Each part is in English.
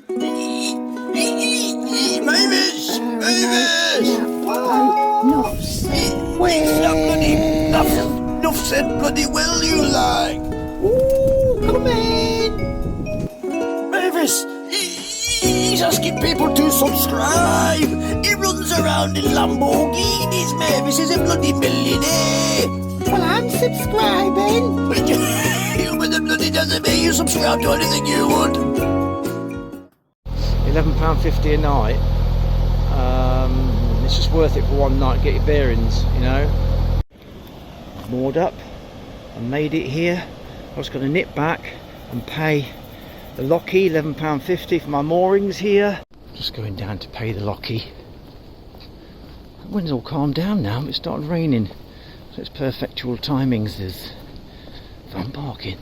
Mavis! Mavis! Enough said. Enough said bloody well, you like. Ooh, come in. Mavis! He's asking people to subscribe. He runs around in Lamborghinis. Mavis is a bloody millionaire. Well, I'm subscribing. But the bloody doesn't mean you subscribe to anything you would. £11.50 a night. It's just worth it for one night. Get your bearings, you know. Moored up. I made it here. I was going to nip back and pay the lockie £11.50 for my moorings here. Just going down to pay the lockie. The wind's all calmed down now. It started raining, so it's perfectual timings. There's van parking.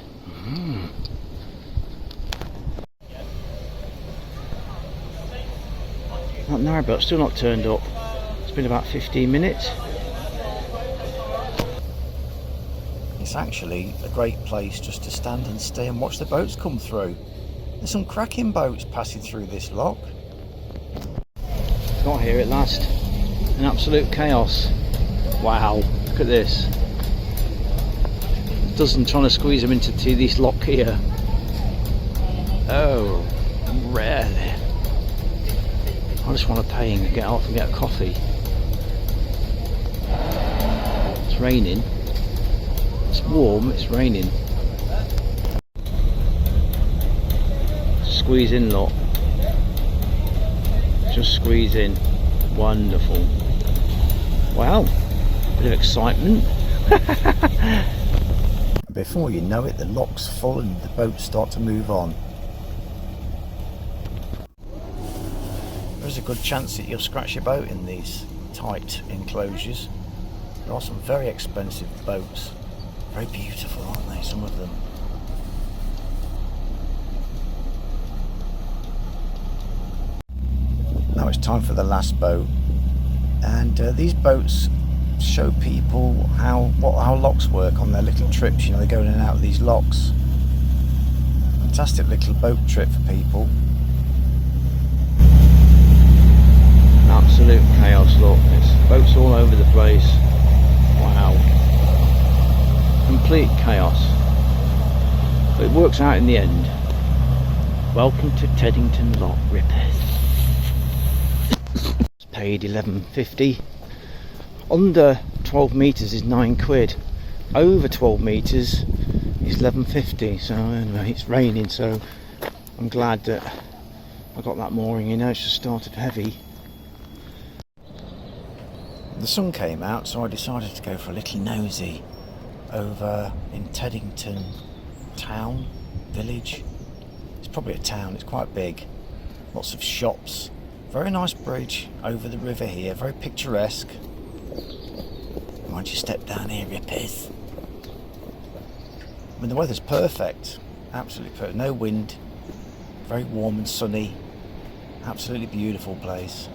That narrowboat's still not turned up. It's been about 15 minutes. It's actually a great place just to stand and stay and watch the boats come through. There's some cracking boats passing through this lock. Got here at last. An absolute chaos. Wow, look at this. A dozen trying to squeeze them into this lock here. Oh, really? I just want to pay and get off and get a coffee. It's raining. It's warm, it's raining. Squeeze in, lot. Just squeeze in. Wonderful. Wow, bit of excitement. Before you know it, the lock's full and the boats start to move on. There's a good chance that you'll scratch your boat in these tight enclosures. There are some very expensive boats. Very beautiful, aren't they, some of them? Now it's time for the last boat, and these boats show people how locks work on their little trips. You know, they go in and out of these locks. Fantastic little boat trip for people. Absolute chaos, look. There's boats all over the place. Wow. Complete chaos. But it works out in the end. Welcome to Teddington Lock Repairs. It's paid £11.50. Under 12 metres is £9. Over 12 metres is £11.50. So anyway, it's raining, so I'm glad that I got that mooring. You know, it's just started heavy. The sun came out, so I decided to go for a little nosy over in Teddington town, village. It's probably a town, it's quite big. Lots of shops. Very nice bridge over the river here, very picturesque. Mind you step down here, Rippers. I mean, the weather's perfect, absolutely perfect. No wind, very warm and sunny. Absolutely beautiful place.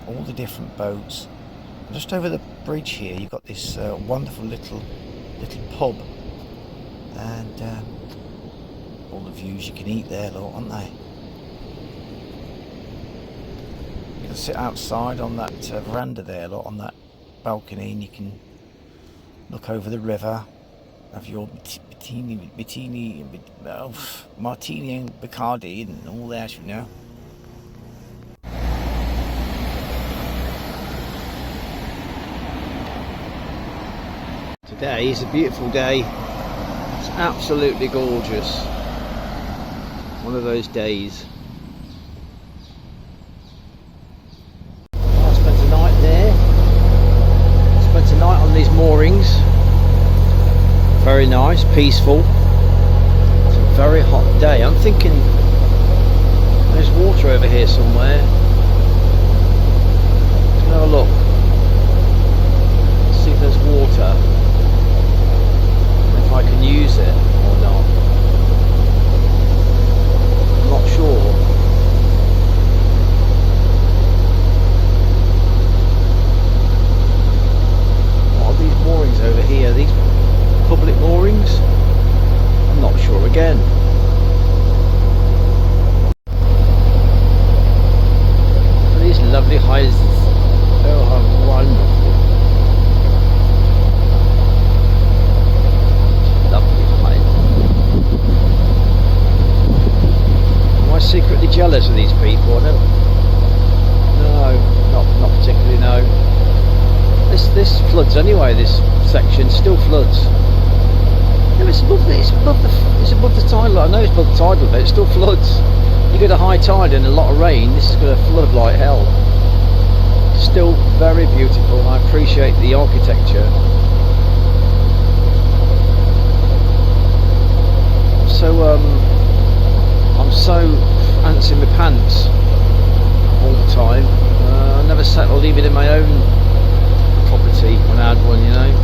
All the different boats. Just over the bridge here, you've got this wonderful little pub, and all the views you can eat there, look, aren't they? You can sit outside on that veranda there, look, on that balcony, and you can look over the river, have your martini and Bacardi and all that, you know. Today is a beautiful day. It's absolutely gorgeous. One of those days. I spent a night there. Spent a night on these moorings. Very nice, peaceful. It's a very hot day. I'm thinking there's water over here somewhere. Let's have a look. See if there's water. If I can use it or not. I'm not sure. What are these moorings over here? These public moorings? I'm not sure again. secretly jealous of these people? I don't. No, not particularly. No. This floods anyway. This section still floods. No, it's above the tidal. I know it's above the tidal, but it still floods. You get a high tide and a lot of rain, this is going to flood like hell. Still very beautiful. I appreciate the architecture. I'm so antsy in my pants all the time. I never settled even in my own property when I had one, you know.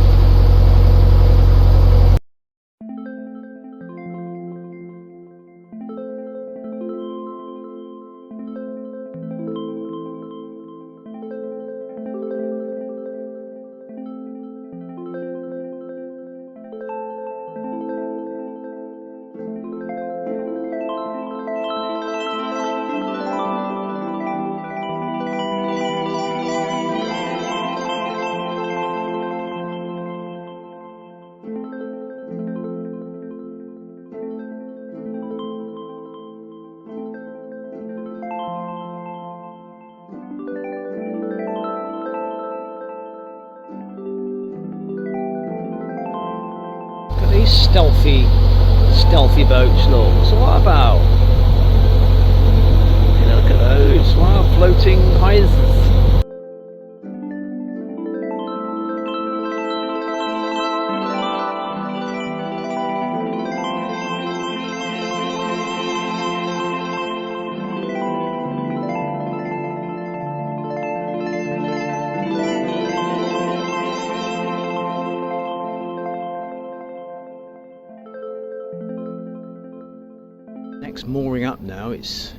These stealthy boats, look. So what about? You know, look at those. Wow, floating hyacinths. Next mooring up now, it's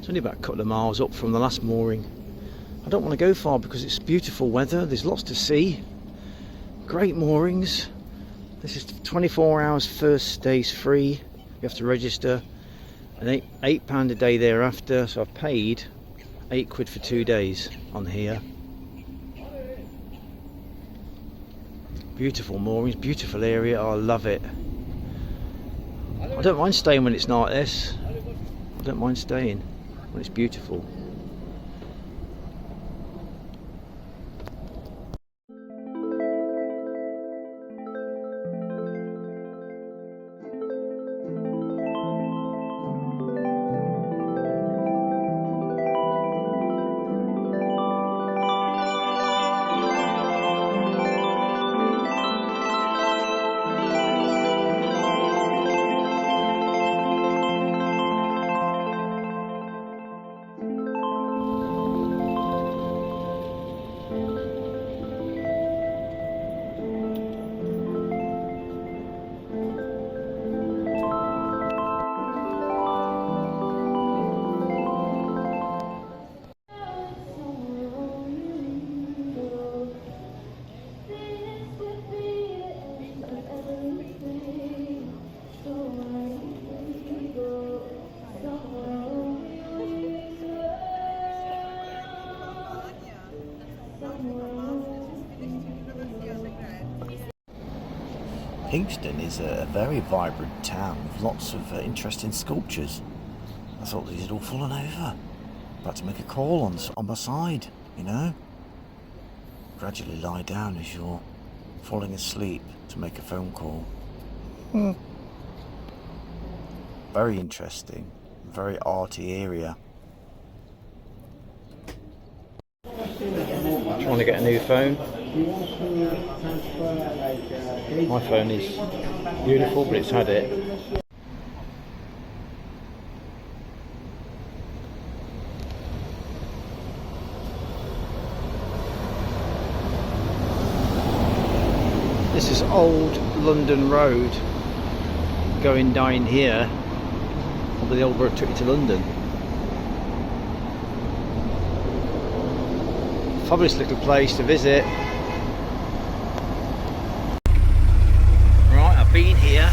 only about a couple of miles up from the last mooring. I don't want to go far because it's beautiful weather, there's lots to see, great moorings. This is 24 hours, first day's free, you have to register, and £8 a day thereafter, so I've paid £8 for 2 days on here. Beautiful moorings, beautiful area, I love it. I don't mind staying when it's like this. I don't mind staying when it's beautiful. Kingston is a very vibrant town with lots of interesting sculptures. I thought these had all fallen over. About to make a call on my side, you know. Gradually lie down as you're falling asleep to make a phone call. Very interesting, very arty area. Trying to get a new phone. My phone is beautiful, but it's had it. This is Old London Road going down here. Probably the old road took you to London. Fabulous little place to visit. Right, I've been here.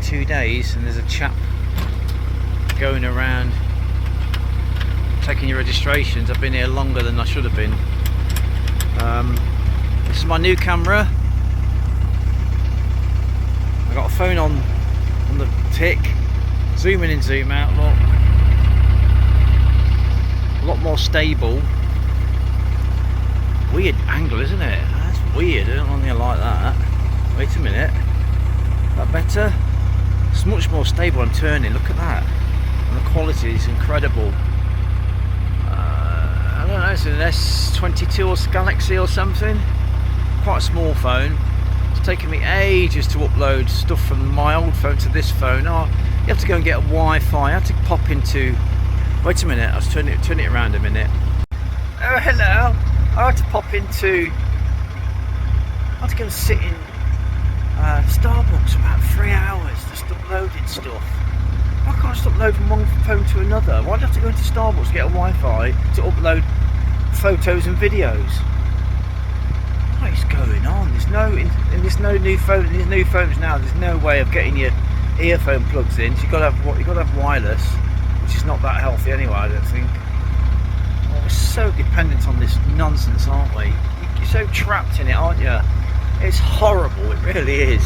2 days, and there's a chap going around taking your registrations. I've been here longer than I should have been. This is my new camera. I got a phone on on the tick. Zoom in and zoom out, look. A lot more stable. Weird angle, isn't it? That's weird, I don't normally like that. Wait a minute. Is that better? It's much more stable on turning, look at that. And the quality is incredible. I don't know, it's an S22 or Galaxy or something. Quite a small phone. It's taken me ages to upload stuff from my old phone to this phone. Oh, you have to go and get a Wi-Fi. I had to pop into... Wait a minute, I was turn it around a minute. Oh, hello. I had to pop into... I had to go and sit in Starbucks for about 3 hours just uploading stuff. Why can't I just upload from one phone to another? Why do I have to go into Starbucks to get a Wi-Fi to upload photos and videos? What is going on? There's no new phone. In these new phones now, there's no way of getting your earphone plugs in. So you've got to have wireless, which is not that healthy anyway, I don't think. Oh, we're so dependent on this nonsense, aren't we? You're so trapped in it, aren't you? It's horrible. It really is.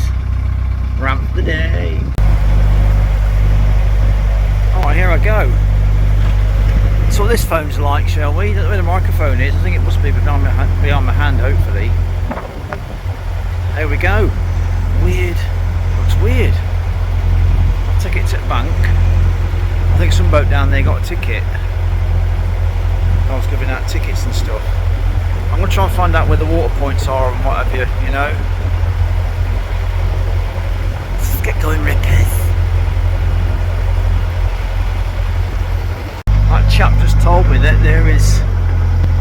Ramp the day. Alright, here I go. So what this phone's like, shall we? Don't know where the microphone is. I think it must be behind my hand, hopefully. There we go. Weird. Looks weird. I'll take it to the bank. I think some boat down there got a ticket. I was giving out tickets and stuff. I'm going to try and find out where the water points are and what have you, you know. Let's get going, Rippers. That chap just told me that there is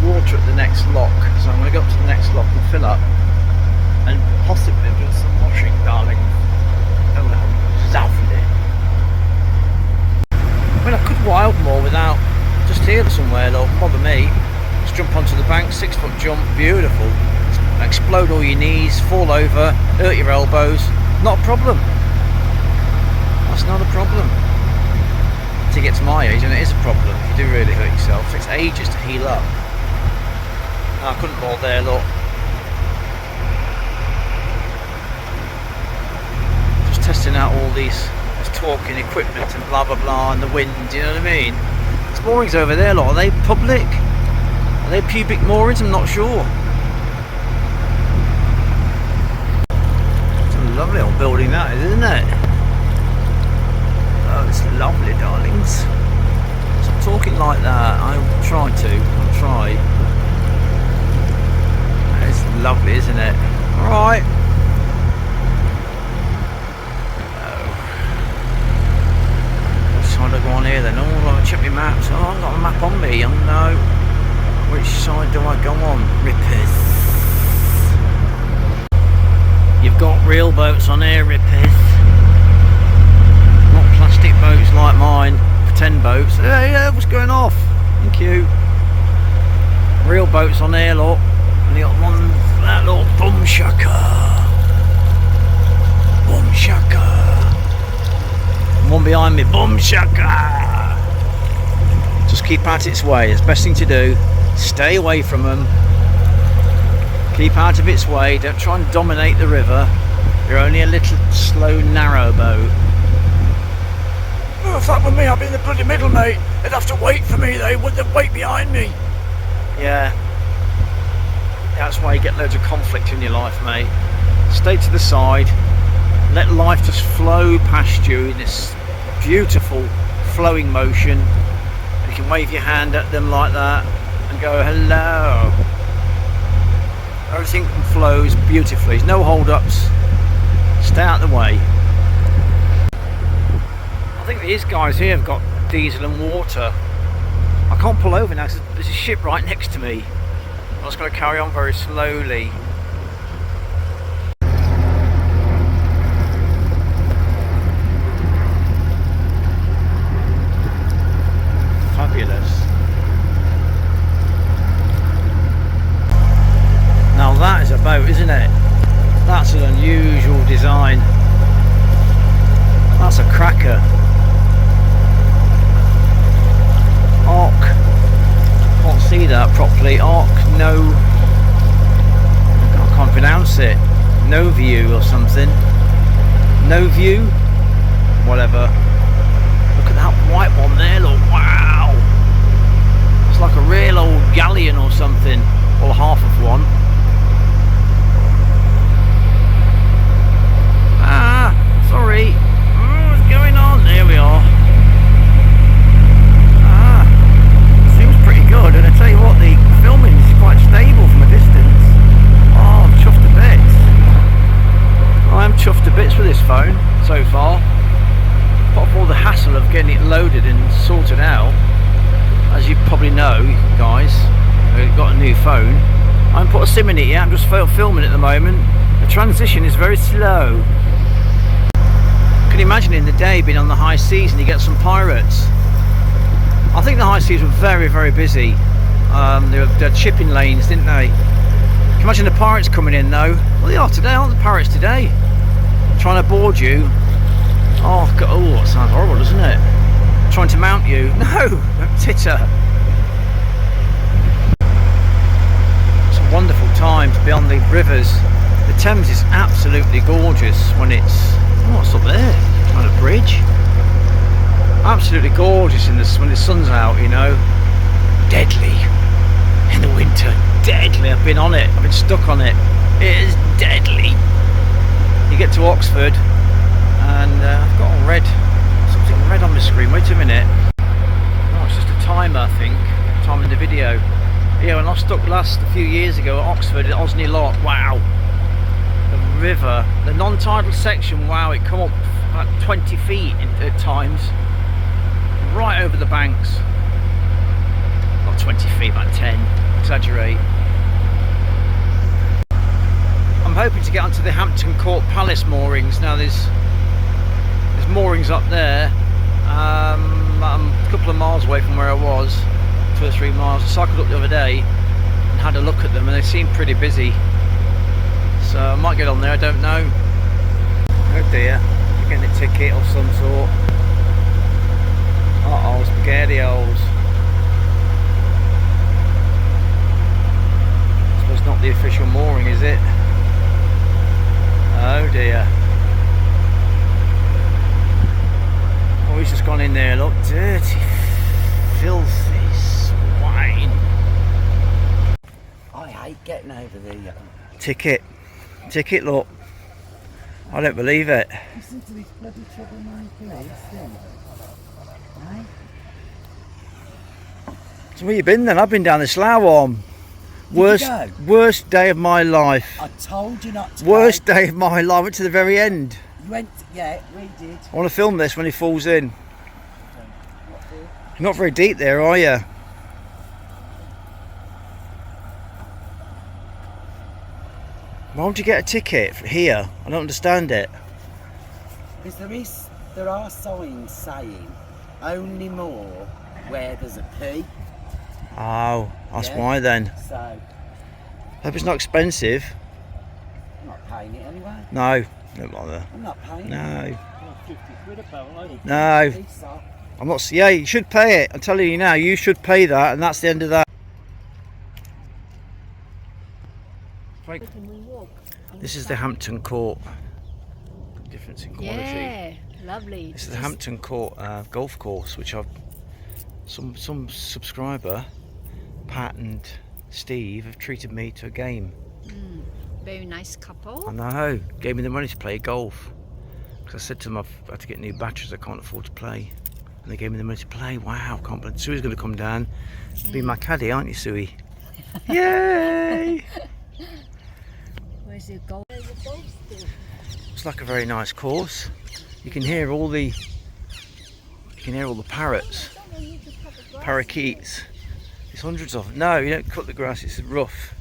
water at the next lock, so I'm going to go up to the next lock and fill up and possibly do some washing, darling. Oh, lovely. I mean, I could wild more without just here somewhere, though. Bother me. Just jump onto the bank, 6 foot jump, beautiful. Explode all your knees, fall over, hurt your elbows. Not a problem. That's not a problem. To get to my age, and it is a problem if you do really hurt yourself. It takes ages to heal up. No, I couldn't board there, look. Just testing out all this talking equipment and blah blah blah and the wind, you know what I mean? There's moorings over there, look. Are they public? Are they pubic moorings? I'm not sure. It's a lovely old building that is, isn't it? Oh, it's lovely, darlings. Stop talking like that. I'll try to. I'll try. It's lovely, isn't it? Alright. Which side do I go on here then? Oh, I'll check my maps. Oh, I've got a map on me. Oh no. Which side do I go on? Rippers. You've got real boats on here, Rippers. Plastic boats like mine, pretend boats. Hey, what's going off? Thank you. Real boats on here, look. And you got one, that little bum shaka. Bum shaka. And one behind me, bum shaka. Just keep out its way. It's the best thing to do. Stay away from them. Keep out of its way. Don't try and dominate the river. You're only a little slow, narrow boat. If that were me, I'd be in the bloody middle, mate. They'd have to wait for me, they wouldn't wait behind me. Yeah. That's why you get loads of conflict in your life, mate. Stay to the side. Let life just flow past you in this beautiful flowing motion. And you can wave your hand at them like that and go, hello. Everything flows beautifully. There's no hold-ups. Stay out of the way. I think these guys here have got diesel and water. I can't pull over now because there's a ship right next to me. I'm just going to carry on very slowly. Fabulous. Now that is a boat, isn't it? That's an unusual design. That's a cracker. Arc, can't see that properly. Arc, no, I can't pronounce it. No view or something. No view. whatever. Look at that white one there, look, wow. It's like a real old galleon or something, or half of one. Ah, sorry. What's going on? There we are. Ah, seems pretty good, and I tell you what, the filming is quite stable from a distance. Oh, I'm chuffed to bits. I am chuffed to bits with this phone so far. Apart from all the hassle of getting it loaded and sorted out. As you probably know, guys, I've got a new phone. I haven't put a SIM in it yet, I'm just filming at the moment. The transition is very slow. Can you imagine in the day being on the high seas and you get some pirates? I think the high seas were very, very busy. They had shipping lanes, didn't they? Can you imagine the pirates coming in though? Well, they are today, aren't the pirates today? Trying to board you. Oh, God, oh, that sounds horrible, doesn't it? Trying to mount you. No, titter. It's a wonderful time to be on the rivers. The Thames is absolutely gorgeous when it's... Oh, what's up there? On a bridge. Absolutely gorgeous when the sun's out, you know. Deadly. In the winter, deadly. I've been on it. I've been stuck on it. It is deadly. You get to Oxford and I've got a red... something red on my screen. Wait a minute. Oh, it's just a timer, I think. Timing the video. Yeah, when I was stuck a few years ago at Oxford at Osney Lock. Wow. The river, the non-tidal section, wow, it come up about 20 feet at times. Right over the banks. Not 20 feet, about 10. Exaggerate. I'm hoping to get onto the Hampton Court Palace moorings. Now there's moorings up there. I'm a couple of miles away from where I was, 2 or 3 miles. I cycled up the other day and had a look at them, and they seem pretty busy. So I might get on there, I don't know. Oh dear, I'm getting a ticket of some sort. Uh oh, spaghettios. I suppose not the official mooring, is it? Oh dear. Oh, he's just gone in there, look. Dirty, filthy swine. I hate getting over the... Ticket, look. I don't believe it. Listen to this bloody troublemaker, listen. Eh? So where you been then? I've been down the Slough arm. Worst day of my life. I told you not to Worst go. day of my life. I went to the very end. You went, yeah, we did. I want to film this when he falls in. You're not very deep there, are you? Why would you get a ticket here? I don't understand it. Because there are signs saying only more where there's a P. Oh, that's Yeah. why then. So Hope it's not expensive. I'm not paying it anyway. No, don't bother. I'm not paying it. No, 50 quid apparently. no. Peace off. I'm not. Yeah, you should pay it. I'm telling you now, you should pay that, and that's the end of that. This is the Hampton Court. Difference in quality. Yeah, lovely. This is the Hampton Court golf course, which I've some subscriber, Pat and Steve, have treated me to a game. Very nice couple. I know, gave me the money to play golf. Because I said to them I've had to get new batteries, I can't afford to play. And they gave me the money to play. Wow, can't believe Sue's going to come down. Be my caddy, aren't you, Sue? Yay! Where's your golf? It's like a very nice course. You can hear all the parrots, parakeets. There's hundreds of them. No, you don't cut the grass, it's rough.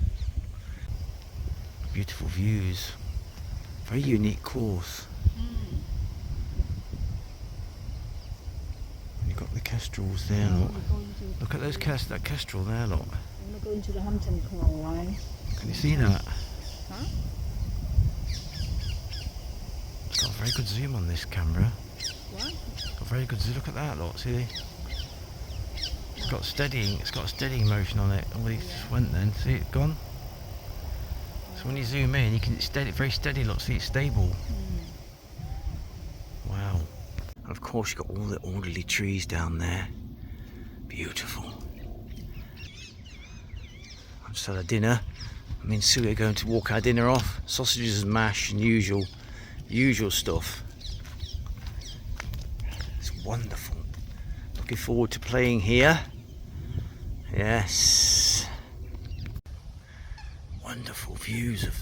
Beautiful views. Very unique course. You've got the kestrels there, look. Look at those that kestrel there, look. I'm going to go into the Hampton Court line. Can you see that? Huh? It's got a very good zoom on this camera. What? Got a very good zoom. Look at that, look. See? It's got a steadying motion on it. Oh, it just went then. See it gone? So when you zoom in, you can very steady. Look, see it's stable. Wow. of course you've got all the orderly trees down there. Beautiful. I've just had a dinner. Me and Sue are going to walk our dinner off. Sausages and mash and usual stuff. It's wonderful. Looking forward to playing here. Yes. Wonderful views of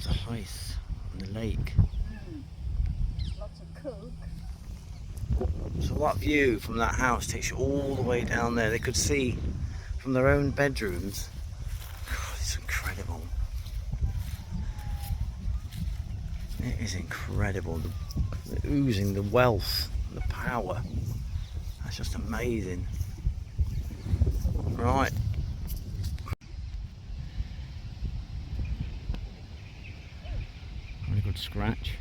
the heights and the lake. Lots of cook. So that view from that house takes you all the way down there. They could see from their own bedrooms. God, it's incredible. It is incredible. The oozing, the wealth, the power. That's just amazing. Right. Really good scratch.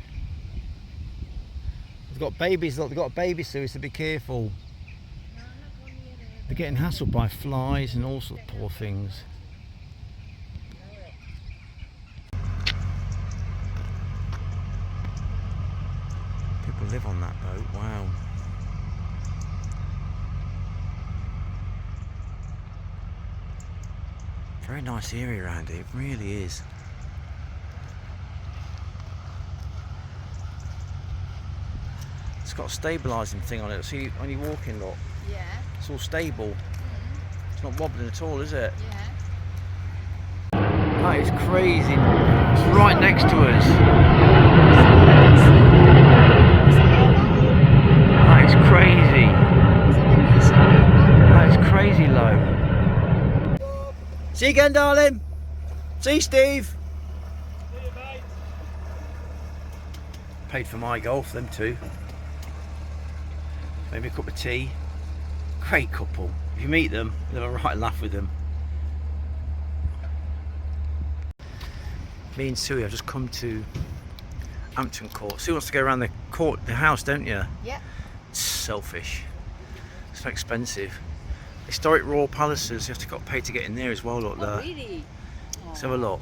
They've got babies, look, they've got a baby, Sue, so be careful. They're getting hassled by flies and all sorts of poor things. People live on that boat, wow. Very nice area around here, it really is. It's got a stabilising thing on it. See, when you walk in, look, Yeah. it's all stable. It's not wobbling at all, is it? Yeah. That is crazy. It's right next to us. That is crazy. That is crazy low. See you again, darling. See you, Steve. Paid for my golf, them two. Maybe a cup of tea. Great couple. If you meet them, you'll have a right laugh with them. Me and Sue have just come to Hampton Court. Sue wants to go around the court, the house, don't you? Yeah. It's selfish. It's so expensive. Historic royal palaces, you have to pay to get in there as well, look there. Really? Let's have a look.